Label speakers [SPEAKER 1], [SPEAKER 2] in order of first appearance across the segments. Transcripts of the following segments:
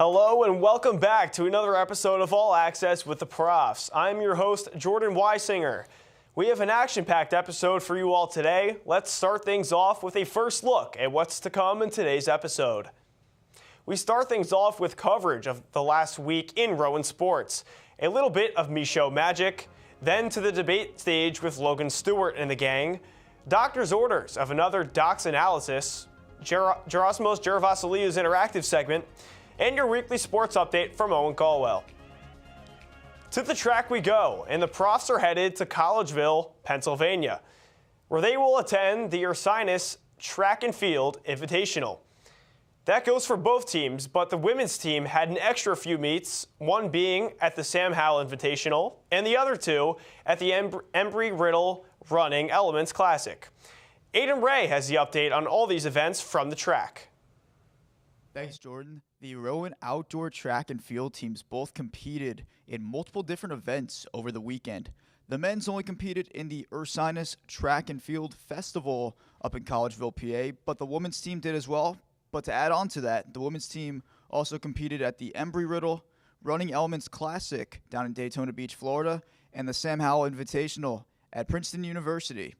[SPEAKER 1] Hello and welcome back to another episode of All Access with the Profs. I'm your host, Jordan Weisinger. We have an action-packed episode for you all today. Let's start things off with a first look at what's to come in today's episode. We start things off with coverage of the last week in Rowan sports. A little bit of Michaud magic, then to the debate stage with Logan Stewart and the gang, doctor's orders of another docs analysis, Gerasimos Gervasiliou's interactive segment, and your weekly sports update from Owen Caldwell. To the track we go, and the Profs are headed to Collegeville, Pennsylvania, where they will attend the Ursinus Track and Field Invitational. That goes for both teams, but the women's team had an extra few meets, one being at the Sam Howell Invitational, and the other two at the Embry-Riddle Running Elements Classic. Aiden Ray has the update on all these events from the track.
[SPEAKER 2] Thanks, Jordan. The Rowan outdoor track and field teams both competed in multiple different events over the weekend. The men's only competed in the Ursinus Track and Field Festival up in Collegeville, PA, but the women's team did as well. But to add on to that, the women's team also competed at the Embry-Riddle Running Elements Classic down in Daytona Beach, Florida, and the Sam Howell Invitational at Princeton University.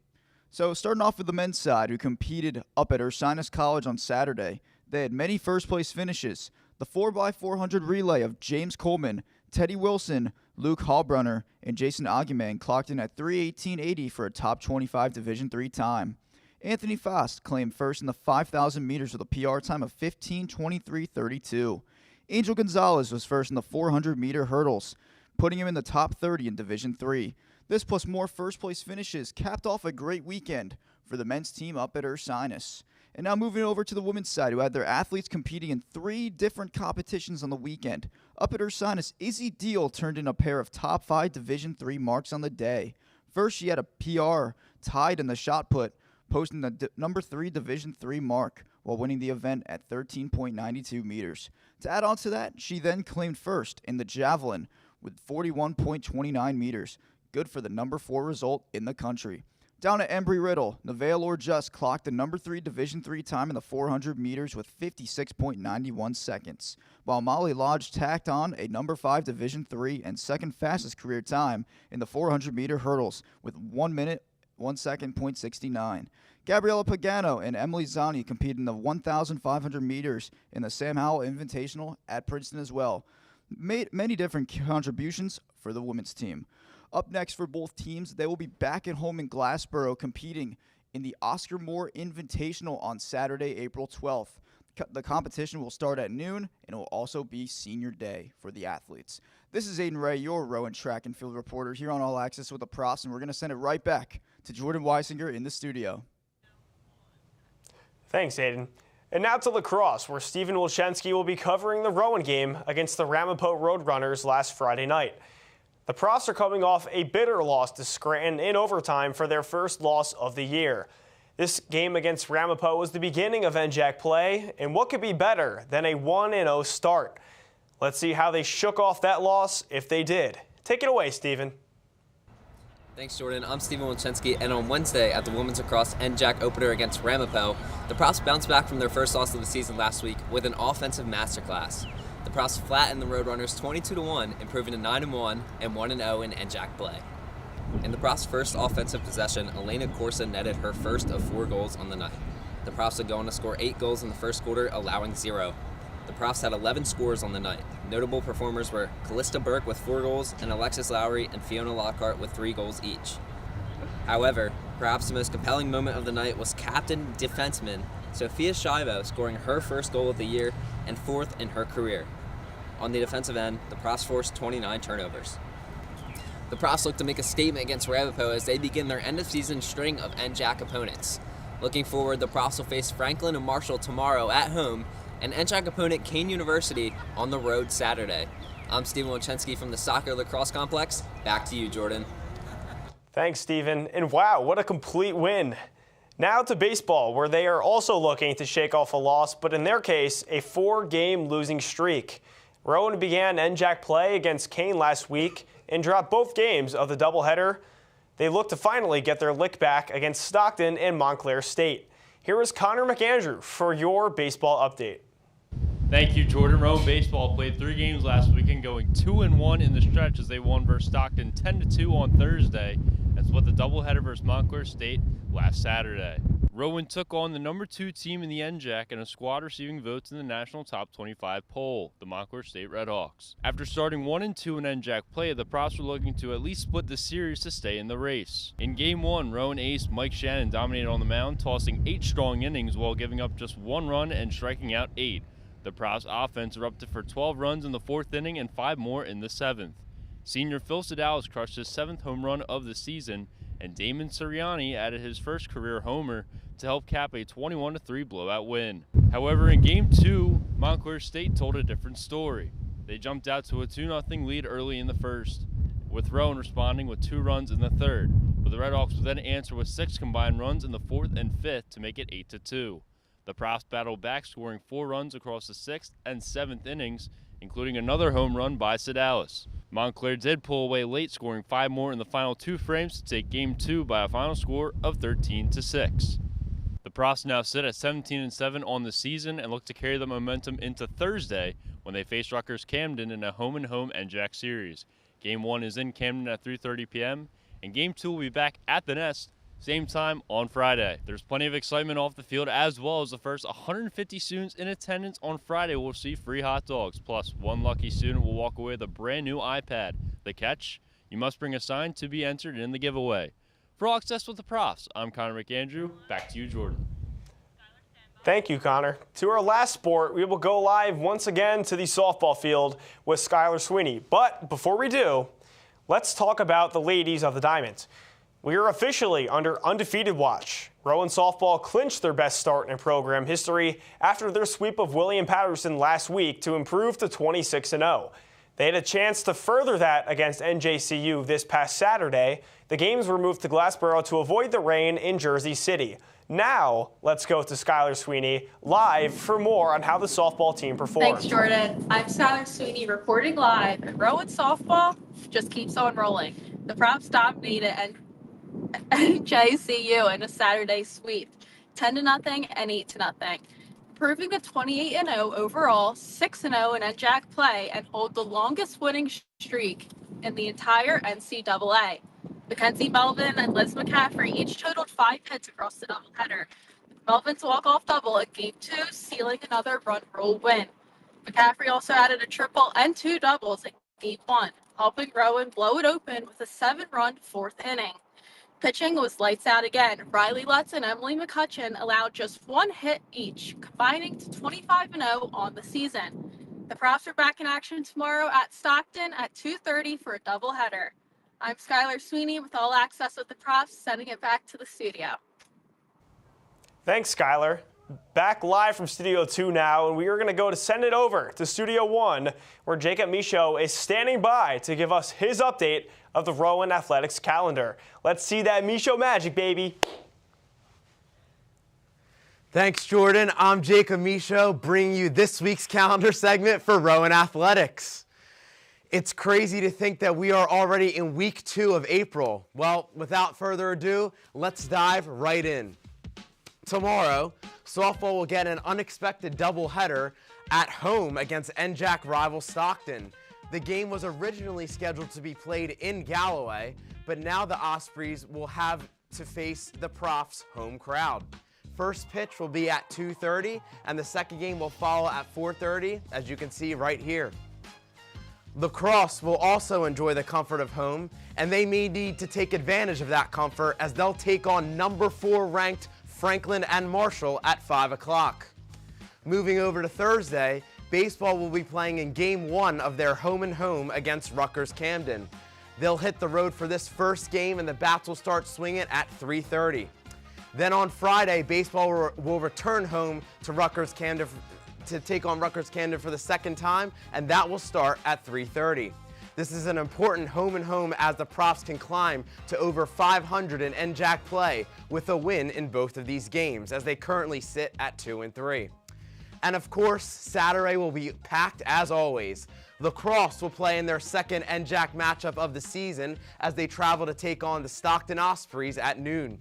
[SPEAKER 2] So starting off with the men's side, who competed up at Ursinus College on Saturday, they had many first-place finishes. The 4x400 relay of James Coleman, Teddy Wilson, Luke Hallbrunner, and Jason Aguiman clocked in at 3:18.80 for a top 25 Division III time. Anthony Faust claimed first in the 5,000 meters with a PR time of 15:23.32. Angel Gonzalez was first in the 400-meter hurdles, putting him in the top 30 in Division III. This plus more first-place finishes capped off a great weekend for the men's team up at Ursinus. And now moving over to the women's side, who had their athletes competing in 3 different competitions on the weekend. Up at Ursinus, Izzy Deal turned in a pair of top 5 Division III marks on the day. First, she had a PR tied in the shot put, posting the number 3 Division III mark while winning the event at 13.92 meters. To add on to that, she then claimed first in the javelin with 41.29 meters. Good for the number 4 result in the country. Down at Embry-Riddle, Nevaeh Lord-Just clocked the number 3 Division III time in the 400 meters with 56.91 seconds, while Molly Lodge tacked on a number 5 Division III and second fastest career time in the 400-meter hurdles with 1 minute, 1 second, .69. Gabriella Pagano and Emily Zani competed in the 1,500 meters in the Sam Howell Invitational at Princeton as well. Made many different contributions for the women's team. Up next for both teams, they will be back at home in Glassboro competing in the Oscar Moore Invitational on Saturday, April 12th. The competition will start at noon, and it will also be senior day for the athletes. This is Aiden Ray, your Rowan track and field reporter here on All Access with the Profs, and we're going to send it right back to Jordan Weisinger in the studio.
[SPEAKER 1] Thanks, Aiden. And now to lacrosse, where Stephen Wilczynski will be covering the Rowan game against the Ramapo Roadrunners last Friday night. The Profs are coming off a bitter loss to Scranton in overtime for their first loss of the year. This game against Ramapo was the beginning of NJAC play, and what could be better than a 1-0 start? Let's see how they shook off that loss, if they did. Take it away, Stephen.
[SPEAKER 3] Thanks, Jordan. I'm Stephen Wilczynski, and on Wednesday at the Women's Lacrosse NJAC opener against Ramapo, the Profs bounced back from their first loss of the season last week with an offensive masterclass. The Profs flattened the Roadrunners 22-1, improving to 9-1 and 1-0 in NJAC play. In the Profs' first offensive possession, Elena Corsa netted her first of 4 goals on the night. The Profs would go on to score 8 goals in the first quarter, allowing 0. The Profs had 11 scores on the night. Notable performers were Callista Burke with 4 goals and Alexis Lowry and Fiona Lockhart with 3 goals each. However, perhaps the most compelling moment of the night was captain defenseman Sophia Shivo scoring her first goal of the year and 4th in her career. On the defensive end, the Profs forced 29 turnovers. The Profs look to make a statement against Ramapo as they begin their end-of-season string of NJAC opponents. Looking forward, the Profs will face Franklin and Marshall tomorrow at home and NJAC opponent Kane University on the road Saturday. I'm Stephen Wilczynski from the Soccer Lacrosse Complex. Back to you, Jordan.
[SPEAKER 1] Thanks, Stephen. And wow, what a complete win. Now to baseball, where they are also looking to shake off a loss, but in their case, a 4-game losing streak. Rowan began NJAC play against Kane last week and dropped both games of the doubleheader. They look to finally get their lick back against Stockton and Montclair State. Here is Connor McAndrew for your baseball update.
[SPEAKER 4] Thank you, Jordan. Rowan baseball played 3 games last weekend, going 2-1 in the stretch as they won versus Stockton 10-2 on Thursday and split the doubleheader versus Montclair State last Saturday. Rowan took on the number 2 team in the NJAC and a squad receiving votes in the national top 25 poll, the Montclair State Redhawks. After starting 1-2 in NJAC play, the Profs were looking to at least split the series to stay in the race. In Game 1, Rowan ace Mike Shannon dominated on the mound, tossing 8 strong innings while giving up just 1 run and striking out 8. The Profs offense erupted for 12 runs in the 4th inning and 5 more in the 7th. Senior Phil Sedalis crushed his 7th home run of the season, and Damon Sirianni added his first career homer to help cap a 21-3 blowout win. However, in Game 2, Montclair State told a different story. They jumped out to a 2-0 lead early in the 1st, with Rowan responding with 2 runs in the 3rd, but the Redhawks would then answer with 6 combined runs in the 4th and 5th to make it 8-2. The Profs battled back, scoring 4 runs across the 6th and 7th innings, including another home run by Sedalis. Montclair did pull away late, scoring 5 more in the final 2 frames to take Game 2 by a final score of 13-6. The Profs now sit at 17-7 on the season and look to carry the momentum into Thursday when they face Rutgers Camden in a home-and-home NJAC series. Game 1 is in Camden at 3:30 p.m., and Game 2 will be back at the Nest same time on Friday. There's plenty of excitement off the field, as well as the first 150 students in attendance on Friday will receive free hot dogs. Plus, 1 lucky student will walk away with a brand new iPad. The catch? You must bring a sign to be entered in the giveaway. For All Access with the Profs, I'm Connor McAndrew. Back to you, Jordan.
[SPEAKER 1] Thank you, Connor. To our last sport, we will go live once again to the softball field with Skylar Sweeney. But before we do, let's talk about the ladies of the Diamonds. We are officially under undefeated watch. Rowan softball clinched their best start in program history after their sweep of William Patterson last week to improve to 26-0. They had a chance to further that against NJCU this past Saturday. The games were moved to Glassboro to avoid the rain in Jersey City. Now, let's go to Skylar Sweeney live for more on how the softball team performed.
[SPEAKER 5] Thanks, Jordan. I'm Skylar Sweeney reporting live, and Rowan softball just keeps on rolling. The Profs dominated NJCU in a Saturday sweep, 10-0 and 8-0, improving to 28-0 overall, 6-0 in NJAC play, and hold the longest winning streak in the entire NCAA. Mackenzie Melvin and Liz McCaffrey each totaled 5 hits across the doubleheader. Melvin's walk-off double in Game 2, sealing another run rule win. McCaffrey also added a triple and 2 doubles in Game 1, helping Rowan blow it open with a 7-run 4th inning. Pitching was lights out again. Riley Lutz and Emily McCutcheon allowed just 1 hit each, combining to 25-0 on the season. The Profs are back in action tomorrow at Stockton at 2:30 for a doubleheader. I'm Skylar Sweeney with All Access with the Profs, sending it back to the studio.
[SPEAKER 1] Thanks, Skylar. Back live from Studio 2 now, and we are going to go to send it over to Studio 1, where Jacob Michaud is standing by to give us his update of the Rowan Athletics calendar. Let's see that Michaud magic, baby.
[SPEAKER 6] Thanks, Jordan. I'm Jacob Michaud, bringing you this week's calendar segment for Rowan Athletics. It's crazy to think that we are already in week 2 of April. Well, without further ado, let's dive right in. Tomorrow, softball will get an unexpected doubleheader at home against NJAC rival Stockton. The game was originally scheduled to be played in Galloway, but now the Ospreys will have to face the Profs' home crowd. First pitch will be at 2:30, and the second game will follow at 4:30, as you can see right here. Lacrosse will also enjoy the comfort of home, and they may need to take advantage of that comfort as they'll take on number 4 ranked Franklin and Marshall at 5 o'clock. Moving over to Thursday, baseball will be playing in Game 1 of their home-and-home against Rutgers Camden. They'll hit the road for this first game, and the bats will start swinging at 3:30. Then on Friday, baseball will return home to Rutgers Camden to take on Rutgers Camden for the second time, and that will start at 3:30. This is an important home-and-home as the Profs can climb to over 500 in NJAC play with a win in both of these games, as they currently sit at 2-3. And of course, Saturday will be packed as always. Lacrosse will play in their second NJAC matchup of the season as they travel to take on the Stockton Ospreys at noon.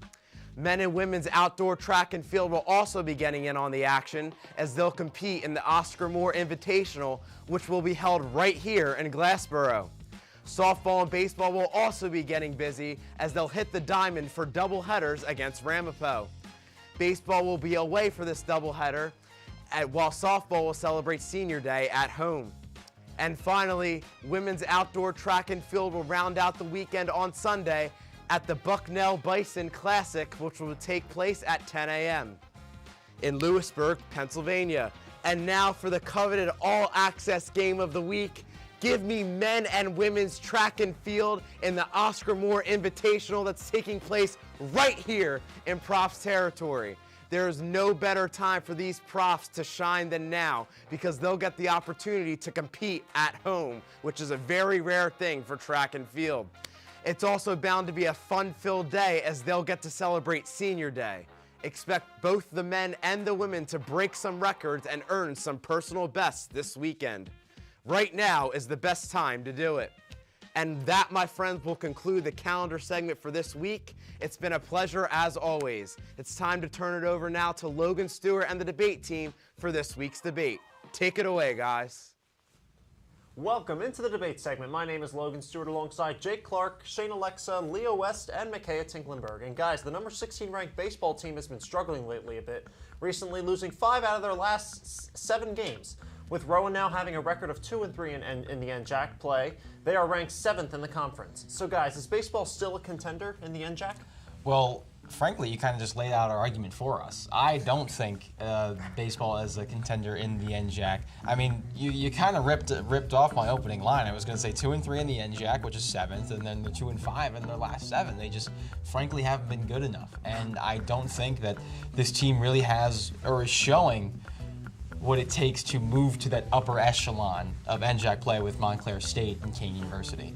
[SPEAKER 6] Men and women's outdoor track and field will also be getting in on the action as they'll compete in the Oscar Moore Invitational, which will be held right here in Glassboro. Softball and baseball will also be getting busy as they'll hit the diamond for doubleheaders against Ramapo. Baseball will be away for this doubleheader, while softball will celebrate Senior Day at home. And finally, women's outdoor track and field will round out the weekend on Sunday at the Bucknell Bison Classic, which will take place at 10 a.m. in Lewisburg, Pennsylvania. And now for the coveted all-access game of the week. Give me men and women's track and field in the Oscar Moore Invitational that's taking place right here in Profs territory. There is no better time for these Profs to shine than now because they'll get the opportunity to compete at home, which is a very rare thing for track and field. It's also bound to be a fun-filled day as they'll get to celebrate Senior Day. Expect both the men and the women to break some records and earn some personal bests this weekend. Right now is the best time to do it. And that, my friends, will conclude the calendar segment for this week. It's been a pleasure as always. It's time to turn it over now to Logan Stewart and the debate team for this week's debate. Take it away, guys.
[SPEAKER 7] Welcome into the debate segment. My name is Logan Stewart alongside Jake Clark, Shane Alexa, Leo West, and Micaiah Tinklenberg. And guys, the number 16 ranked baseball team has been struggling lately a bit, recently losing 5 out of their last 7 games. With Rowan now having a record of 2-3 in the NJAC play, they are ranked 7th in the conference. So guys, is baseball still a contender in the NJAC?
[SPEAKER 8] Well, frankly, you kind of just laid out our argument for us. I don't think baseball is a contender in the NJAC. I mean, you kind of ripped off my opening line. I was going to say 2-3 in the NJAC, which is 7th, and then the 2-5 in their last 7. They just, frankly, haven't been good enough. And I don't think that this team really has or is showing what it takes to move to that upper echelon of NJAC play with Montclair State and Kane University.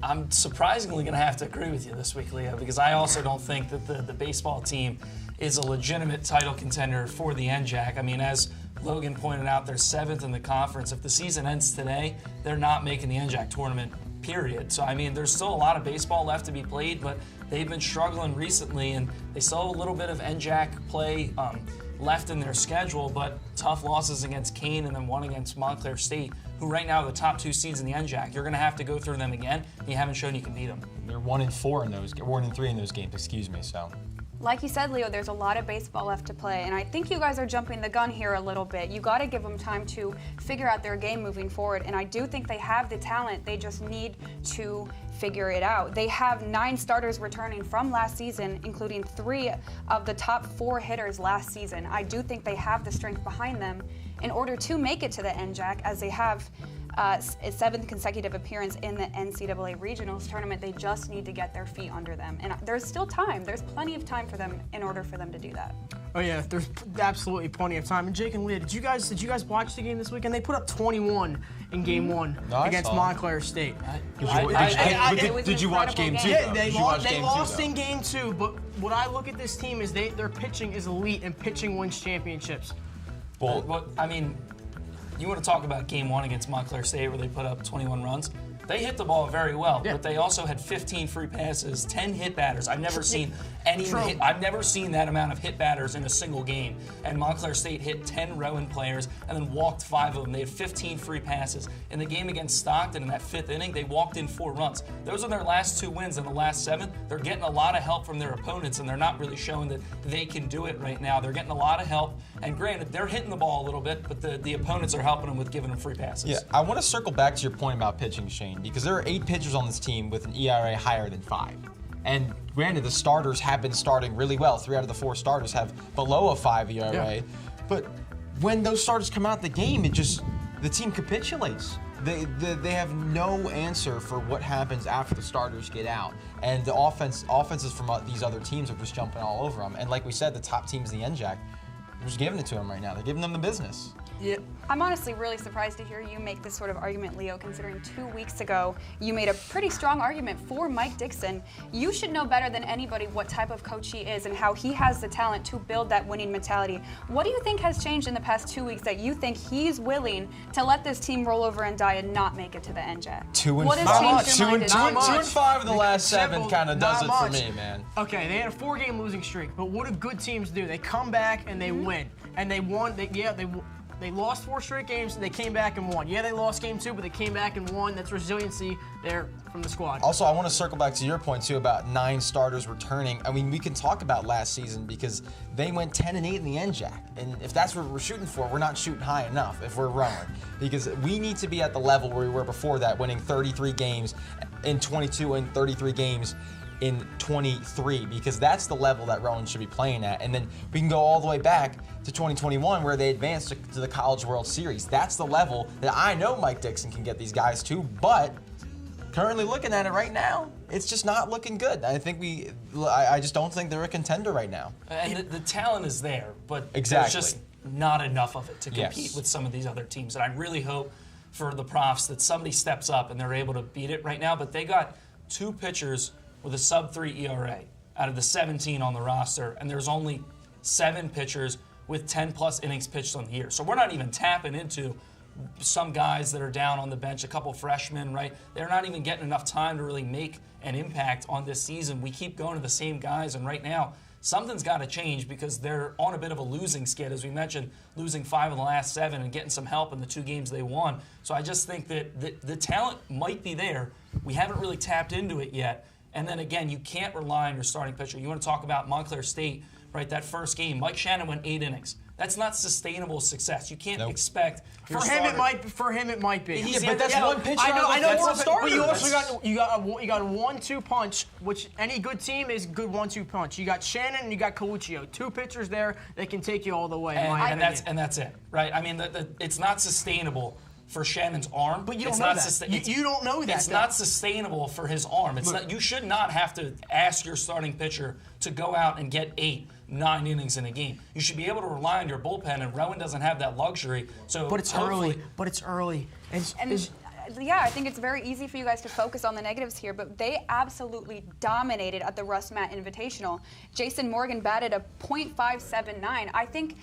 [SPEAKER 9] I'm surprisingly going to have to agree with you this week, Leo, because I also don't think that the baseball team is a legitimate title contender for the NJAC. I mean, as Logan pointed out, they're 7th in the conference. If the season ends today, they're not making the NJAC tournament, period. So, I mean, there's still a lot of baseball left to be played, but they've been struggling recently, and they still have a little bit of NJAC play left in their schedule, but tough losses against Kane and then one against Montclair State, who right now are the top 2 seeds in the NJAC. You're going to have to go through them again. You haven't shown you can beat them.
[SPEAKER 8] They're 1-4 in those, 1-3 in those games, excuse me. So,
[SPEAKER 10] like you said, Leo, there's a lot of baseball left to play, and I think you guys are jumping the gun here a little bit. You got to give them time to figure out their game moving forward, and I do think they have the talent. They just need to figure it out. They have 9 starters returning from last season, including 3 of the top 4 hitters last season. I do think they have the strength behind them in order to make it to the NJAC, as they have a 7th consecutive appearance in the NCAA Regionals tournament. They just need to get their feet under them. And there's still time. There's plenty of time for them in order for them to do that.
[SPEAKER 11] Oh yeah, there's absolutely plenty of time. And Jake and Leah, did you guys watch the game this weekend? They put up 21 in Game 1 against Montclair State.
[SPEAKER 8] Did you watch Game 2?
[SPEAKER 11] Yeah, they lost in Game 2. But what I look at this team is their pitching is elite, and pitching wins championships.
[SPEAKER 9] Well, I mean, you want to talk about Game 1 against Montclair State where they put up 21 runs? They hit the ball very well, but they also had 15 free passes, 10 hit batters. I've never seen I've never seen that amount of hit batters in a single game. And Montclair State hit 10 Rowan players and then walked 5 of them. They had 15 free passes. In the game against Stockton in that 5th inning, they walked in 4 runs. Those are their last 2 wins in the last 7. They're getting a lot of help from their opponents, and they're not really showing that they can do it right now. They're getting a lot of help, and granted, they're hitting the ball a little bit, but the opponents are helping them with giving them free passes.
[SPEAKER 8] Yeah, I want to circle back to your point about pitching, Shane, because there are 8 pitchers on this team with an ERA higher than 5. And granted, the starters have been starting really well. 3 out of the 4 starters have below a 5 ERA. Yeah. But when those starters come out the game, the team capitulates. They have no answer for what happens after the starters get out. And the offenses from these other teams are just jumping all over them. And like we said, the top teams in the NJAC, they're just giving it to them right now. They're giving them the business.
[SPEAKER 11] Yeah.
[SPEAKER 10] I'm honestly really surprised to hear you make this sort of argument, Leo, considering 2 weeks ago you made a pretty strong argument for Mike Dixon. You should know better than anybody what type of coach he is and how he has the talent to build that winning mentality. What do you think has changed in the past 2 weeks that you think he's willing to let this team roll over and die and not make it to the NJAC?
[SPEAKER 8] 2-5.
[SPEAKER 10] What has changed your mind?
[SPEAKER 8] 2-5 in the last 7
[SPEAKER 11] Simple,
[SPEAKER 8] kind of does it
[SPEAKER 11] not
[SPEAKER 8] for
[SPEAKER 11] much.
[SPEAKER 8] me, man.
[SPEAKER 11] Okay, they had a 4-game losing streak, but what do good teams do? They come back and they win. And they won. They lost 4 straight games, and they came back and won. Yeah, they lost game 2, but they came back and won. That's resiliency there from the squad.
[SPEAKER 8] Also, I want to circle back to your point, too, about 9 starters returning. I mean, we can talk about last season because they went 10-8 in the NJAC. And if that's what we're shooting for, we're not shooting high enough if we're Rowan. Because we need to be at the level where we were before that, winning 33 games in 22 and 33 games in 23, because that's the level that Rowan should be playing at. And then we can go all the way back to 2021 where they advanced to the College World Series. That's the level that I know Mike Dixon can get these guys to, but currently looking at it right now, it's just not looking good. I think I just don't think they're a contender right now.
[SPEAKER 9] And the talent is there, but
[SPEAKER 8] Exactly.
[SPEAKER 9] there's just not enough of it to compete with some of these other teams. And I really hope for the Profs that somebody steps up and they're able to beat it right now. But they got 2 pitchers with a sub-3 ERA out of the 17 on the roster, and there's only 7 pitchers with 10-plus innings pitched on the year. So we're not even tapping into some guys that are down on the bench, a couple freshmen, right? They're not even getting enough time to really make an impact on this season. We keep going to the same guys, and right now, something's got to change because they're on a bit of a losing skid, as we mentioned, losing 5 of the last 7 and getting some help in the 2 games they won. So I just think that the talent might be there. We haven't really tapped into it yet. And then again, you can't rely on your starting pitcher. You want to talk about Montclair State, right? That first game, Mike Shannon went 8 innings. That's not sustainable success. You can't expect
[SPEAKER 11] For him, it might be.
[SPEAKER 8] Yeah, but that's one pitcher.
[SPEAKER 11] I know.
[SPEAKER 8] That's a starter.
[SPEAKER 11] But you also got a 1-2 punch, which any good team is good 1-2 punch. You got Shannon and you got Coluccio, 2 pitchers there that can take you all the way.
[SPEAKER 9] And that's it, right? I mean, it's not sustainable for Shannon's arm.
[SPEAKER 11] But you don't know that. You don't know that.
[SPEAKER 9] It's not sustainable for his arm. It's not. You should not have to ask your starting pitcher to go out and get 8, 9 innings in a game. You should be able to rely on your bullpen, and Rowan doesn't have that luxury. So,
[SPEAKER 11] but it's early.
[SPEAKER 10] Yeah, I think it's very easy for you guys to focus on the negatives here, but they absolutely dominated at the Russ Matt Invitational. Jason Morgan batted a .579. I think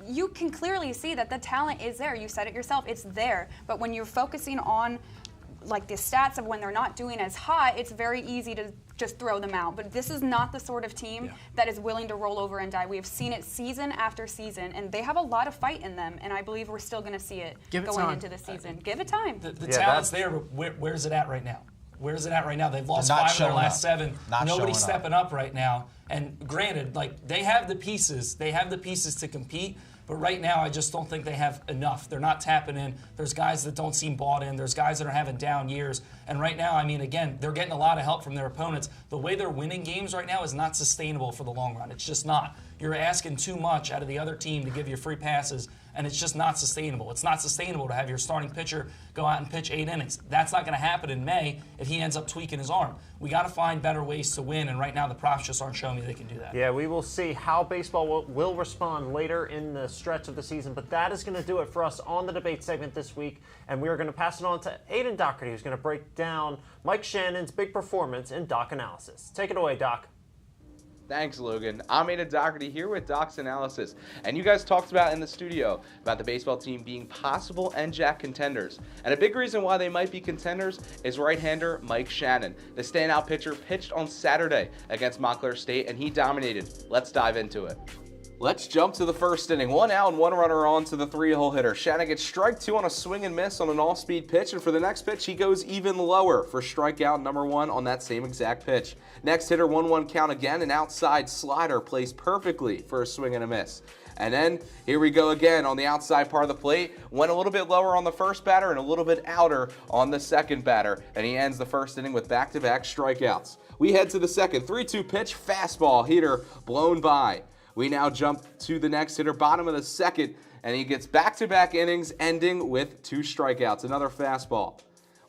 [SPEAKER 10] you can clearly see that the talent is there. You said it yourself, it's there. But when you're focusing on like the stats of when they're not doing as hot, it's very easy to just throw them out. But this is not the sort of team that is willing to roll over and die. We have seen it season after season, and they have a lot of fight in them, and I believe we're still going to see it going into the season. Give it time.
[SPEAKER 9] The talent's there, but where's it at right now? Where's it at right now? They've lost 5 of their last 7. Nobody's stepping up right now. And granted, like they have the pieces. They have the pieces to compete. But right now, I just don't think they have enough. They're not tapping in. There's guys that don't seem bought in. There's guys that are having down years. And right now, I mean, again, they're getting a lot of help from their opponents. The way they're winning games right now is not sustainable for the long run. It's just not. You're asking too much out of the other team to give you free passes, and it's just not sustainable. It's not sustainable to have your starting pitcher go out and pitch 8 innings. That's not going to happen in May if he ends up tweaking his arm. We got to find better ways to win, and right now the Profs just aren't showing me they can do that.
[SPEAKER 7] Yeah, we will see how baseball will respond later in the stretch of the season, but that is going to do it for us on the debate segment this week, and we are going to pass it on to Aiden Doherty, who's going to break down Mike Shannon's big performance in Doc Analysis. Take it away, Doc.
[SPEAKER 12] Thanks, Logan. I'm Aiden Doherty here with Doc's Analysis. And you guys talked about in the studio about the baseball team being possible NJAC contenders. And a big reason why they might be contenders is right-hander Mike Shannon. The standout pitcher pitched on Saturday against Montclair State, and he dominated. Let's dive into it. Let's jump to the first inning. 1 out and 1 runner on to the 3-hole hitter. Shannon gets strike 2 on a swing and miss on an off-speed pitch, and for the next pitch, he goes even lower for strikeout number 1 on that same exact pitch. Next hitter, 1-1 count again, an outside slider placed perfectly for a swing and a miss. And then here we go again on the outside part of the plate. Went a little bit lower on the first batter and a little bit outer on the second batter, and he ends the first inning with back-to-back strikeouts. We head to the second. 3-2 pitch, fastball, heater blown by. We now jump to the next hitter, bottom of the second, and he gets back-to-back innings, ending with 2 strikeouts, another fastball.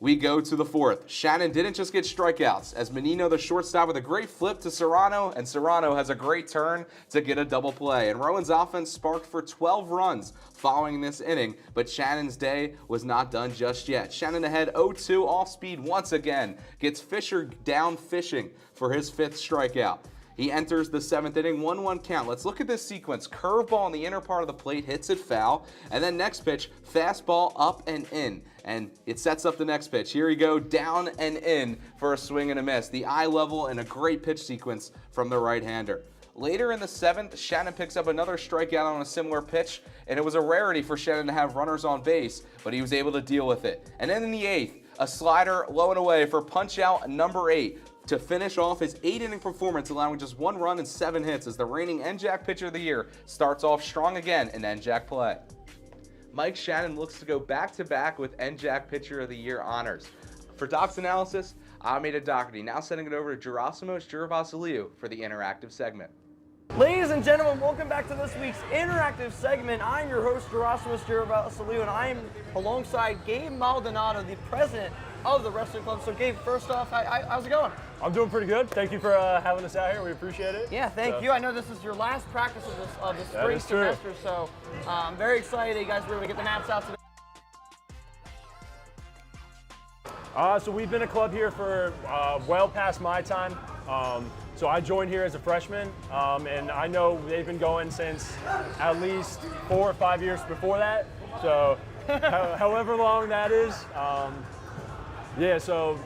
[SPEAKER 12] We go to the fourth. Shannon didn't just get strikeouts, as Menino, the shortstop, with a great flip to Serrano, and Serrano has a great turn to get a double play. And Rowan's offense sparked for 12 runs following this inning, but Shannon's day was not done just yet. Shannon ahead 0-2 off speed once again, gets Fisher down fishing for his 5th strikeout. He enters the 7th inning, 1-1 count. Let's look at this sequence. Curveball in the inner part of the plate, hits it foul, and then next pitch, fastball up and in. And it sets up the next pitch. Here we go, down and in for a swing and a miss. The eye level and a great pitch sequence from the right-hander. Later in the 7th, Shannon picks up another strikeout on a similar pitch, and it was a rarity for Shannon to have runners on base, but he was able to deal with it. And then in the 8th, a slider low and away for punch-out number 8 to finish off his 8-inning performance, allowing just 1 run and 7 hits as the reigning NJAC Pitcher of the Year starts off strong again in NJAC play. Mike Shannon looks to go back-to-back with NJAC Pitcher of the Year honors. For Doc's analysis, I'm Ada Doherty, now sending it over to Gerasimos Jurabasiliou for the interactive segment.
[SPEAKER 13] Ladies and gentlemen, welcome back to this week's interactive segment. I'm your host, Gerasimos Jurabasiliou, and I'm alongside Gabe Maldonado, the president of the wrestling club. So Gabe, first off, how's it going?
[SPEAKER 14] I'm doing pretty good. Thank you for having us out here. We appreciate it.
[SPEAKER 13] Yeah, thank you. I know this is your last practice of the spring semester, so I'm very excited you guys were able to get the mats out today.
[SPEAKER 14] So we've been a club here for well past my time. So I joined here as a freshman, and I know they've been going since at least 4 or 5 years before that. So however long that is. Yeah, so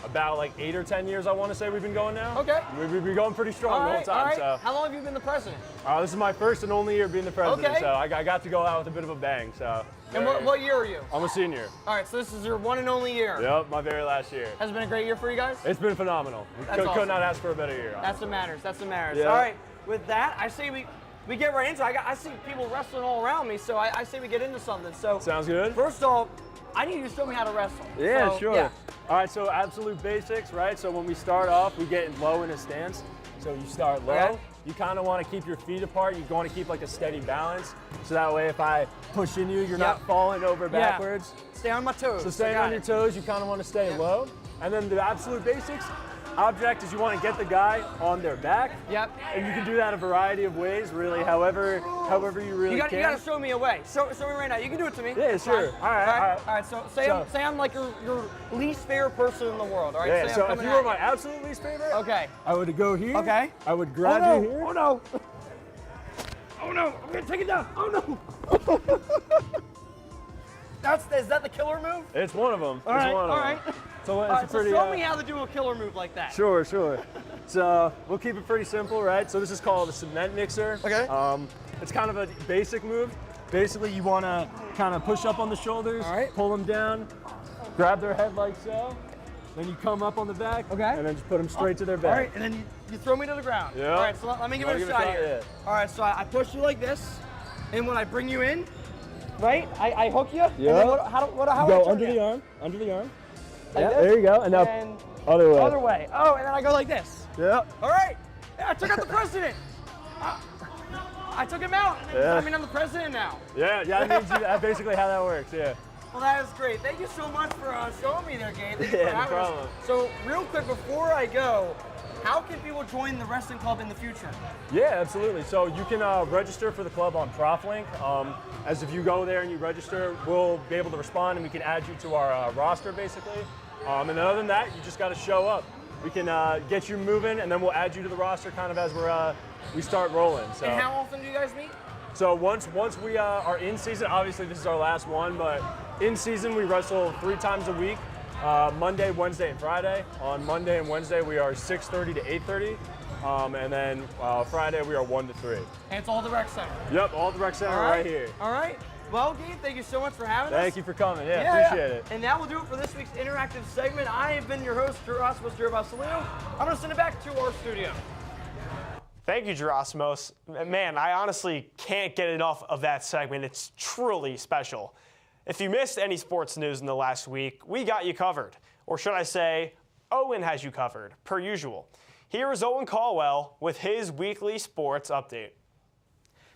[SPEAKER 14] about like 8 or 10 years, I want to say we've been going now.
[SPEAKER 13] Okay.
[SPEAKER 14] We've been going pretty strong the whole time.
[SPEAKER 13] All right.
[SPEAKER 14] So.
[SPEAKER 13] How long have you been the president?
[SPEAKER 14] This is my first and only year being the president,
[SPEAKER 13] Okay.
[SPEAKER 14] so I got to go out with a bit of a bang. So.
[SPEAKER 13] And what year are you?
[SPEAKER 14] I'm a senior.
[SPEAKER 13] All right, so this is your one and only year.
[SPEAKER 14] Yep, my very last year.
[SPEAKER 13] Has it been a great year for you guys?
[SPEAKER 14] It's been phenomenal.
[SPEAKER 13] That's awesome.
[SPEAKER 14] Could not ask for a better year.
[SPEAKER 13] That's what matters. That's what matters.
[SPEAKER 14] Yeah.
[SPEAKER 13] All right, with that, I say we get right into it. I see people wrestling all around me, so I say we get into something. So
[SPEAKER 14] sounds good.
[SPEAKER 13] First off, I need you to show me how to wrestle.
[SPEAKER 14] Yeah,
[SPEAKER 13] so,
[SPEAKER 14] sure.
[SPEAKER 13] Yeah.
[SPEAKER 14] All right, so absolute basics, right? So when we start off, we get low in a stance. So you start low.
[SPEAKER 13] Okay.
[SPEAKER 14] You kind of want to keep your feet apart. You want to keep like a steady balance. So that way, if I push in you, you're not falling over backwards.
[SPEAKER 13] Stay on my toes.
[SPEAKER 14] So staying on your toes, you kind of want to stay low. And then the absolute basics, object is you want to get the guy on their back.
[SPEAKER 13] Yep.
[SPEAKER 14] And you can do that a variety of ways, really, however you really can.
[SPEAKER 13] You got to show me a way. Show me right now. You can do it to me.
[SPEAKER 14] Yeah, sure. All right.
[SPEAKER 13] So say I'm like your least favorite person in the world. All right.
[SPEAKER 14] Yeah. So if you were my absolute least favorite,
[SPEAKER 13] okay,
[SPEAKER 14] I would go here.
[SPEAKER 13] Okay.
[SPEAKER 14] I would grab you here.
[SPEAKER 13] Oh no. Oh no. I'm gonna take it down. Oh no. Is that the killer move?
[SPEAKER 14] It's one of them.
[SPEAKER 13] All right.
[SPEAKER 14] So
[SPEAKER 13] so show me how to do a killer move like that.
[SPEAKER 14] Sure. So we'll keep it pretty simple, right? So this is called a cement mixer.
[SPEAKER 13] Okay.
[SPEAKER 14] It's kind of a basic move. Basically, you want to kind of push up on the shoulders, pull them down, grab their head like so. Then you come up on the back, and then just put them straight to their back.
[SPEAKER 13] All right, and then you throw me to the ground.
[SPEAKER 14] Yeah.
[SPEAKER 13] All right, so let me give it a shot here.
[SPEAKER 14] Yeah.
[SPEAKER 13] All right, so I push you like this, and when I bring you in, right, I hook you.
[SPEAKER 14] Yeah.
[SPEAKER 13] And then how
[SPEAKER 14] you go under the arm, under the arm. Yeah, there you go, and now other way.
[SPEAKER 13] Other way. Oh, and then I go like this.
[SPEAKER 14] Yeah.
[SPEAKER 13] All right. Yeah, I took out the president. I took him out.
[SPEAKER 14] Yeah.
[SPEAKER 13] I mean, I'm the president now.
[SPEAKER 14] Yeah, that's basically how that works. Yeah.
[SPEAKER 13] Well, that is great. Thank you so much for showing me there, Gabe. Thank you for
[SPEAKER 14] no
[SPEAKER 13] having us.
[SPEAKER 14] problem.
[SPEAKER 13] So, real quick before I go, how can people join the wrestling club in the future?
[SPEAKER 14] Yeah, absolutely. So you can register for the club on ProfLink. As if you go there and you register, we'll be able to respond and we can add you to our roster, basically. And other than that, you just got to show up. We can get you moving, and then we'll add you to the roster kind of as we start rolling. So.
[SPEAKER 13] And how often do you guys meet?
[SPEAKER 14] So once we are in season, obviously this is our last one, but in season we wrestle 3 times a week, Monday, Wednesday, and Friday. On Monday and Wednesday we are 6:30 to 8:30, and then Friday we are 1 to 3.
[SPEAKER 13] And it's all the rec center.
[SPEAKER 14] Yep, all the rec center right here.
[SPEAKER 13] All right. Well, Gabe, thank you so much for having us.
[SPEAKER 14] Thank you for coming. Yeah, appreciate it.
[SPEAKER 13] And that will do it for this week's interactive segment. I have been your host, Gerasimos Jurabasiliou. I'm going to send it back to our studio.
[SPEAKER 1] Thank you, Gerasimos. Man, I honestly can't get enough of that segment. It's truly special. If you missed any sports news in the last week, we got you covered. Or should I say, Owen has you covered, per usual. Here is Owen Caldwell with his weekly sports update.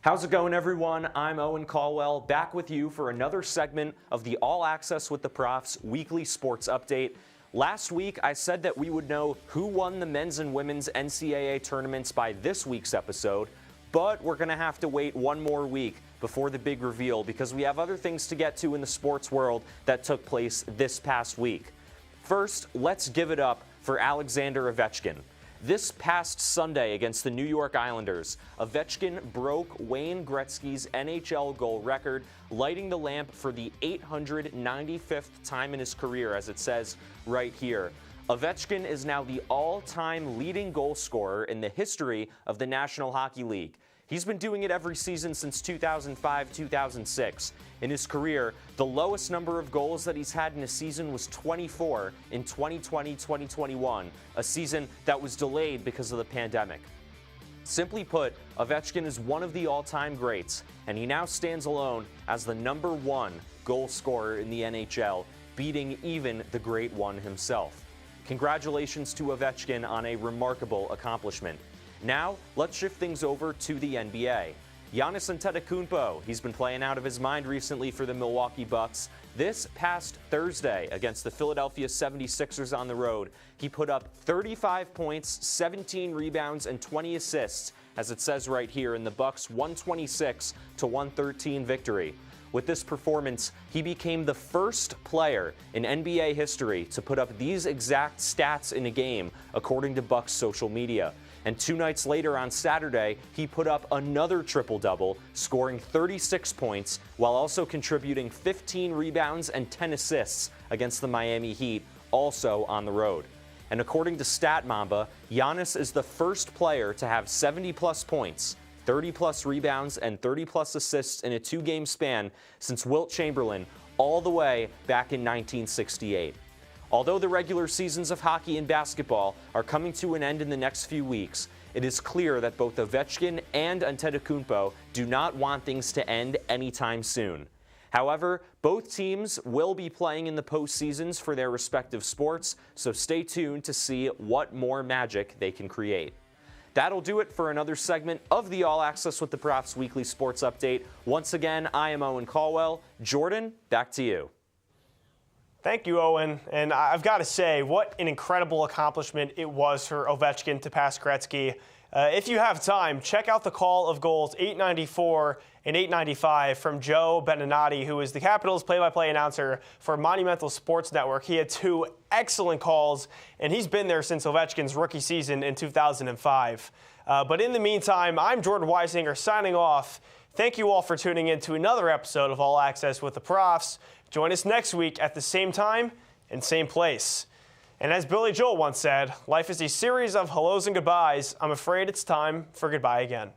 [SPEAKER 15] How's it going, everyone? I'm Owen Caldwell, back with you for another segment of the All Access with the Profs weekly sports update. Last week, I said that we would know who won the men's and women's NCAA tournaments by this week's episode, but we're going to have to wait one more week before the big reveal because we have other things to get to in the sports world that took place this past week. First, let's give it up for Alexander Ovechkin. This past Sunday against the New York Islanders, Ovechkin broke Wayne Gretzky's NHL goal record, lighting the lamp for the 895th time in his career, as it says right here. Ovechkin is now the all-time leading goal scorer in the history of the National Hockey League. He's been doing it every season since 2005-2006. In his career, the lowest number of goals that he's had in a season was 24 in 2020-2021, a season that was delayed because of the pandemic. Simply put, Ovechkin is one of the all-time greats, and he now stands alone as the #1 goal scorer in the NHL, beating even the Great One himself. Congratulations to Ovechkin on a remarkable accomplishment. Now, let's shift things over to the NBA. Giannis Antetokounmpo, he's been playing out of his mind recently for the Milwaukee Bucks. This past Thursday against the Philadelphia 76ers on the road, he put up 35 points, 17 rebounds, and 20 assists, as it says right here in the Bucks' 126-113 victory. With this performance, he became the first player in NBA history to put up these exact stats in a game, according to Bucks social media. And 2 nights later on Saturday, he put up another triple-double, scoring 36 points, while also contributing 15 rebounds and 10 assists against the Miami Heat, also on the road. And according to StatMamba, Giannis is the first player to have 70-plus points, 30-plus rebounds, and 30-plus assists in a 2-game span since Wilt Chamberlain, all the way back in 1968. Although the regular seasons of hockey and basketball are coming to an end in the next few weeks, it is clear that both Ovechkin and Antetokounmpo do not want things to end anytime soon. However, both teams will be playing in the postseasons for their respective sports, so stay tuned to see what more magic they can create. That'll do it for another segment of the All Access with the Profs weekly sports update. Once again, I am Owen Caldwell. Jordan, back to you.
[SPEAKER 1] Thank you, Owen. And I've got to say, what an incredible accomplishment it was for Ovechkin to pass Gretzky. If you have time, check out the call of goals 894 and 895 from Joe Beninati, who is the Capitals play-by-play announcer for Monumental Sports Network. He had 2 excellent calls, and he's been there since Ovechkin's rookie season in 2005. But in the meantime, I'm Jordan Weisinger signing off. Thank you all for tuning in to another episode of All Access with the Profs. Join us next week at the same time and same place. And as Billy Joel once said, life is a series of hellos and goodbyes. I'm afraid it's time for goodbye again.